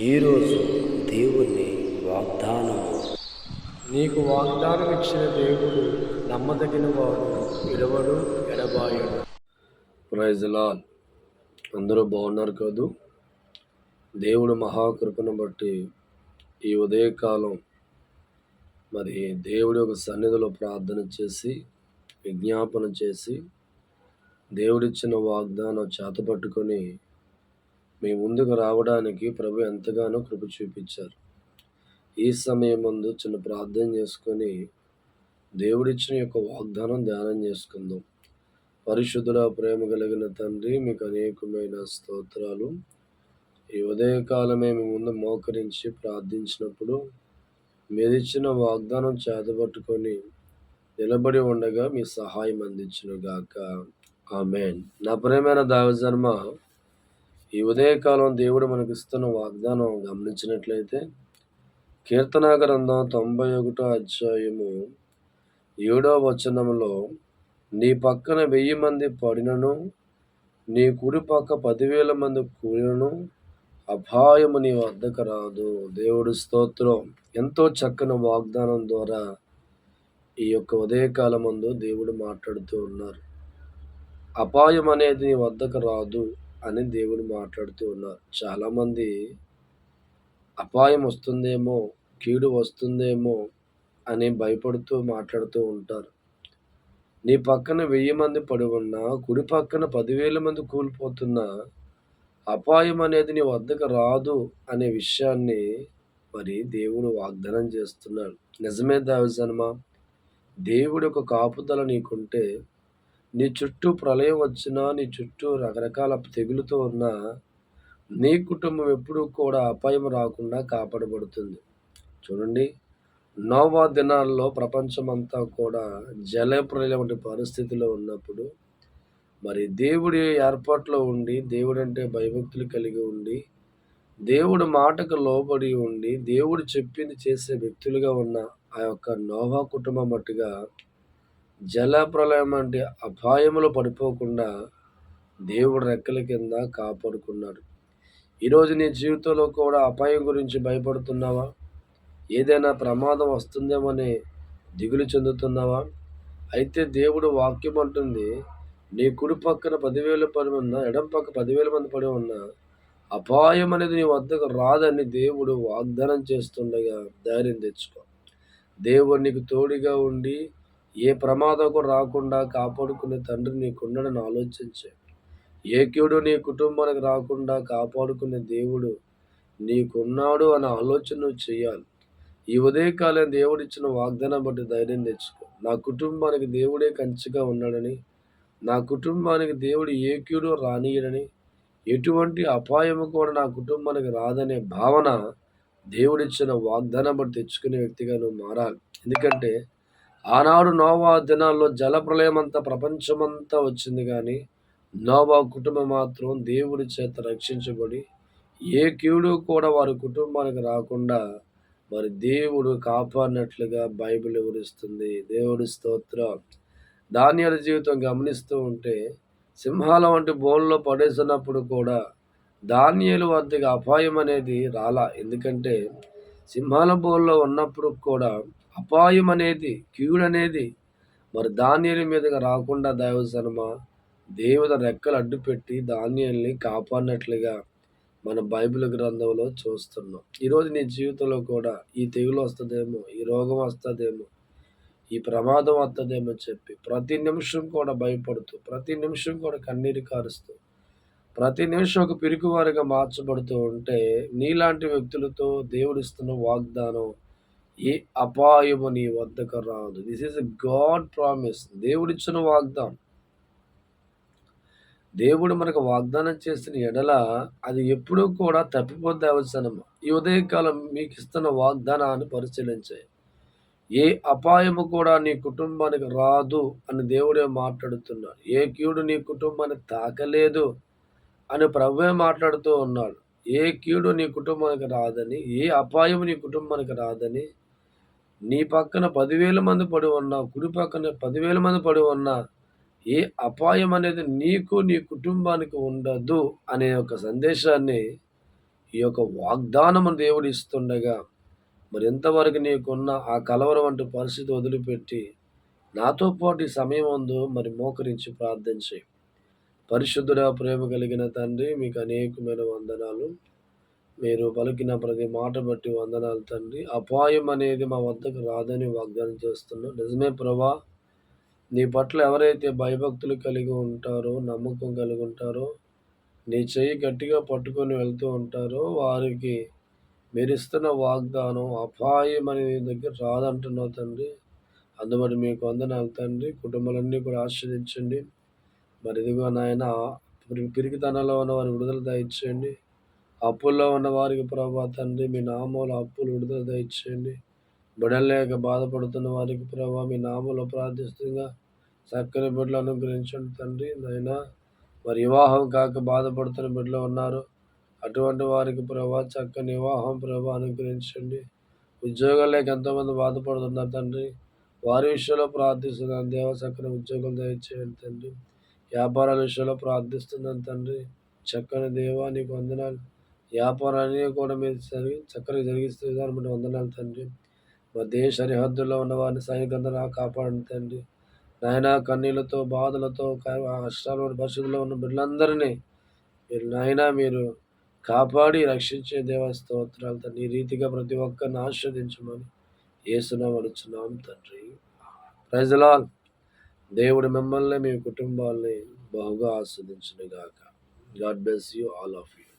ఈరోజు దేవుని వాగ్దానము. నీకు వాగ్దానం ఇచ్చిన దేవుడు నమ్మదగిన వాడు, విడవడు, ఎడబాయడు. Praise lord. అందరూ బాగున్నారు కదూ? దేవుడు మహాకృపను బట్టి ఈ ఉదయకాలం మరి దేవుడి యొక్క సన్నిధిలో ప్రార్థన చేసి విజ్ఞాపన చేసి దేవుడిచ్చిన వాగ్దానం చేతపట్టుకొని మీ ముందుకు రావడానికి ప్రభు ఎంతగానో కృప చూపించారు. ఈ సమయం ముందు చిన్న ప్రార్థన చేసుకొని దేవుడిచ్చిన యొక్క వాగ్దానం ధ్యానం చేసుకుందాం. పరిశుద్ధుల ప్రేమ కలిగిన తండ్రి, మీకు అనేకమైన స్తోత్రాలు. ఈ ఉదయకాలమే మీ ముందు మోకరించి ప్రార్థించినప్పుడు మీరిచ్చిన వాగ్దానం చేతపట్టుకొని నిలబడి ఉండగా మీ సహాయం అందించును గాక. ఆమేన్. నా ప్రేమైన దైవజన్మ, ఈ ఉదయకాలం దేవుడు మనకిస్తున్న వాగ్దానం గమనించినట్లయితే కీర్తన గ్రంథం 91వ అధ్యాయము 7వ వచనంలో, నీ పక్కన 1000 మంది పడినను, నీ కుడి పక్క 10,000 మంది కూలినను అపాయము నీ వద్దకు రాదు. దేవుడి స్తోత్రం. ఎంతో చక్కని వాగ్దానం ద్వారా ఈ యొక్క ఉదయకాలం ముందు దేవుడు మాట్లాడుతూ ఉన్నారు. అపాయం అనేది నీ వద్దకు రాదు అని దేవుడు మాట్లాడుతూ ఉన్నారు. చాలామంది అపాయం వస్తుందేమో, కీడు వస్తుందేమో అని భయపడుతూ మాట్లాడుతూ ఉంటారు. నీ పక్కన 1000 మంది పడి ఉన్నా, కుడి పక్కన 10,000 మంది కూలిపోతున్నా అపాయం అనేది నీ వద్దకు రాదు అనే విషయాన్ని మరి దేవుడు వాగ్దానం చేస్తున్నాడు. నిజమే దైవజనమా, దేవుడి యొక్క కాపుదల నీకుంటే, నీ చుట్టూ ప్రళయం వచ్చినా, నీ చుట్టూ రకరకాల తెగులుతో ఉన్నా, నీ కుటుంబం ఎప్పుడూ కూడా అపాయం రాకుండా కాపాడబడుతుంది. చూడండి, నోవా దినాల్లో ప్రపంచమంతా కూడా జలప్రలయం వంటి పరిస్థితిలో ఉన్నప్పుడు మరి దేవుడి ఏర్పాట్లో ఉండి, దేవుడంటే భయభక్తులు కలిగి ఉండి, దేవుడి మాటకు లోబడి ఉండి, దేవుడు చెప్పింది చేసే వ్యక్తులుగా ఉన్న ఆ యొక్క నోవా కుటుంబం మట్టుగా జలప్రలయం వంటి అపాయములో పడిపోకుండా దేవుడు రెక్కల కింద కాపాడుకున్నాడు. ఈరోజు నీ జీవితంలో కూడా అపాయం గురించి భయపడుతున్నావా? ఏదైనా ప్రమాదం వస్తుందేమని దిగులు చెందుతున్నావా? అయితే దేవుడు వాక్యం అంటుంది, నీ కుడి పక్కన 10,000 పడి ఉన్నా, ఎడం పక్క 10,000 మంది పడి ఉన్నా అపాయం అనేది నీ వద్దకు రాదని దేవుడు వాగ్దానం చేస్తుండగా ధైర్యం తెచ్చుకో. దేవుడు నీకు తోడుగా ఉండి ఏ ప్రమాదం కూడా రాకుండా కాపాడుకునే తండ్రి నీకున్నాడని ఆలోచించే. ఏ కీడు నీ కుటుంబానికి రాకుండా కాపాడుకునే దేవుడు నీకున్నాడు అనే ఆలోచన నువ్వు చేయాలి. ఈ ఉదయకాలం దేవుడిచ్చిన వాగ్దానం బట్టి ధైర్యం తెచ్చుకో. నా కుటుంబానికి దేవుడే కంచిగా ఉన్నాడని, నా కుటుంబానికి దేవుడు ఏ కీడు రానియడని, ఎటువంటి అపాయము కూడా నా కుటుంబానికి రాదనే భావన దేవుడిచ్చిన వాగ్దానం బట్టి తెచ్చుకునే వ్యక్తిగా నువ్వు మారాలి. ఎందుకంటే ఆనాడు నోవా దినాల్లో జలప్రలయం అంతా ప్రపంచమంతా వచ్చింది, కానీ నోవా కుటుంబం మాత్రం దేవుడి చేత రక్షించబడి ఏ కీడు కూడా వారి కుటుంబానికి రాకుండా మరి దేవుడు కాపాడినట్లుగా బైబిల్ వివరిస్తుంది. దేవుడి స్తోత్రం. దానియేలు జీవితం గమనిస్తూ ఉంటే, సింహాల వంటి బోన్లో పడేసినప్పుడు కూడా దానియేలు వద్దకు అపాయం అనేది రాలా. ఎందుకంటే సింహాల బోన్లో ఉన్నప్పుడు కూడా అపాయం అనేది, కీడు అనేది మరి దానియేలు మీదకి రాకుండా దైవజనమా దేవుడు రెక్కలు అడ్డుపెట్టి దానియేలుని కాపాడినట్లుగా మన బైబిల్ గ్రంథంలో చూస్తున్నాం. ఈరోజు నీ జీవితంలో కూడా ఈ తెగులు వస్తుందేమో, ఈ రోగం వస్తుందేమో, ఈ ప్రమాదం వస్తుందేమో చెప్పి ప్రతి నిమిషం కూడా భయపడుతూ, ప్రతి నిమిషం కూడా కన్నీరు కారుస్తూ, ప్రతి నిమిషం ఒక పిరికివారిగా మార్చబడుతూ ఉంటే, నీలాంటి వ్యక్తులతో దేవుడిస్తున్న వాగ్దానం, ఏ అపాయము నీ వద్దకు రాదు. This is a God promise. దేవుడిచ్చిన వాగ్దానం. దేవుడు మనకు వాగ్దానం చేసిన ఎడల అది ఎప్పుడూ కూడా తప్పిపోద్ది అవసరము. ఈ ఉదయకాలం మీకు ఇస్తున్న వాగ్దానాన్ని పరిశీలించాయి. ఏ అపాయము కూడా నీ కుటుంబానికి రాదు అని దేవుడే మాట్లాడుతున్నాడు. ఏ కీడు నీ కుటుంబాన్ని తాకలేదు అని ప్రభువే మాట్లాడుతూ ఉన్నాడు. ఏ కీడు నీ కుటుంబానికి రాదని, ఏ అపాయం నీ కుటుంబానికి రాదని, నీ పక్కన 10,000 మంది పడి ఉన్నా, కుడి పక్కన 10,000 మంది పడి ఉన్నా ఏ అపాయం అనేది నీకు, నీ కుటుంబానికి ఉండదు అనే ఒక సందేశాన్ని ఈ యొక్క వాగ్దానము దేవుడు ఇస్తుండగా మరి ఎంతవరకు నీకున్న ఆ కలవరం వంటి పరిస్థితి వదిలిపెట్టి నాతో పాటు ఈ సమయం ముందు మరి మోకరించి ప్రార్థన చేయి. పరిశుద్ధుడా, ప్రేమ కలిగిన తండ్రి, మీకు అనేకమైన వందనాలు. మీరు పలికిన ప్రతి మాట బట్టి వందనాలు తండ్రి. అపాయం అనేది మా వద్దకు రాదని వాగ్దానం చేస్తున్నాం. నిజమే ప్రభా, నీ పట్ల ఎవరైతే భయభక్తులు కలిగి ఉంటారో, నమ్మకం కలిగి ఉంటారో, నీ చెయ్యి గట్టిగా పట్టుకొని వెళ్తూ ఉంటారో వారికి మీరిస్తున్న వాగ్దానం అపాయం అనే దగ్గర రాదంటున్నావు తండ్రి. అందుబట్టి మీకు వందనాలు తండ్రి. కుటుంబాలన్నీ కూడా ఆశీర్వదించండి. మరి ఇదిగో నాయన, పిరికితనంలో ఉన్న వారికి విడుదల దయచేయండి. అప్పుల్లో ఉన్న వారికి ప్రభా తండ్రి, మీ నామంలో అప్పులు విడుదల దయచేయండి. బిడ్డలేక బాధపడుతున్న వారికి ప్రభా, మీ నామంలో ప్రార్థిస్తుండగా చక్కని బిడ్డలు అనుగ్రహించండి తండ్రి. నాయన, మరి వివాహం కాక బాధపడుతున్న బిడ్డలు ఉన్నారు. అటువంటి వారికి ప్రభా చక్కని వివాహం ప్రభా అనుగ్రహించండి. ఉద్యోగాలు లేక ఎంతోమంది బాధపడుతున్నారు తండ్రి. వారి విషయంలో ప్రార్థిస్తున్నాను దేవ, చక్కని ఉద్యోగాలు దయచేయండి తండ్రి. వ్యాపారాల విషయంలో ప్రార్థిస్తున్నాను తండ్రి. చక్కని దేవా, నీకు వందనాలు. వ్యాపారాన్ని కూడా మీరు చక్కగా జరిగిస్తే విధానం బట్టి వందనాలు తండ్రి. మా దేశ సరిహద్దుల్లో ఉన్న వారిని సైనికంగా కాపాడండి తండ్రి. నాయన, కన్నీళ్లతో బాధలతో కష్టాలు పరిస్థితుల్లో ఉన్న బిడ్డలందరినీ మీరు నాయన మీరు కాపాడి రక్షించే దేవ స్తోత్రాలు తండ్రి. ఈ రీతిగా ప్రతి ఒక్కరిని ఆస్వాదించమని యేసునామమున అడుగుచున్నాం తండ్రి. Praise the lord. దేవుడు మిమ్మల్ని, మీ కుటుంబాల్ని బహుగా ఆస్వాదించును గాక. God bless you, all of you.